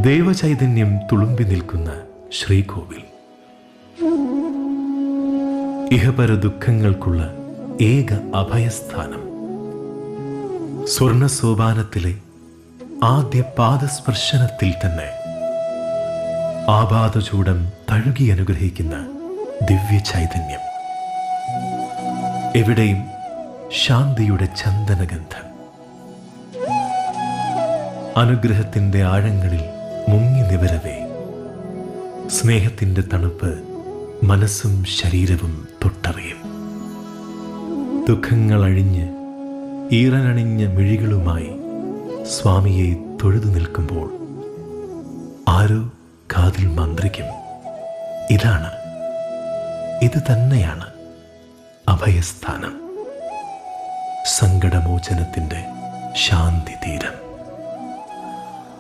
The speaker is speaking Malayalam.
ദൈവചൈതന്യം തുളുമ്പി നിൽക്കുന്ന ശ്രീകോവിൽ. ഇഹപര ദുഃഖങ്ങൾക്കുള്ള ഏക അഭയസ്ഥാനം. സ്വർണ സോപാനത്തിലെ ആദ്യ പാദസ്പർശനത്തിൽ തന്നെ ആപാദചൂടം തഴുകി അനുഗ്രഹിക്കുന്ന ദിവ്യ ചൈതന്യം. എവിടെയും ശാന്തിയുടെ ചന്ദനഗന്ധം. അനുഗ്രഹത്തിൻ്റെ ആഴങ്ങളിൽ മുങ്ങി നിവരവേ സ്നേഹത്തിൻ്റെ തണുപ്പ് മനസ്സും ശരീരവും തൊട്ടറിയും. ദുഃഖങ്ങൾ അഴിഞ്ഞ് ഈറനണിഞ്ഞ മിഴികളുമായി സ്വാമിയെ തൊഴുതു നിൽക്കുമ്പോൾ ആരോ കാതിൽ മന്ത്രിക്കും, ഇതാണ്, ഇത് തന്നെയാണ് അഭയസ്ഥാനം, സങ്കടമോചനത്തിൻ്റെ ശാന്തി തീരം.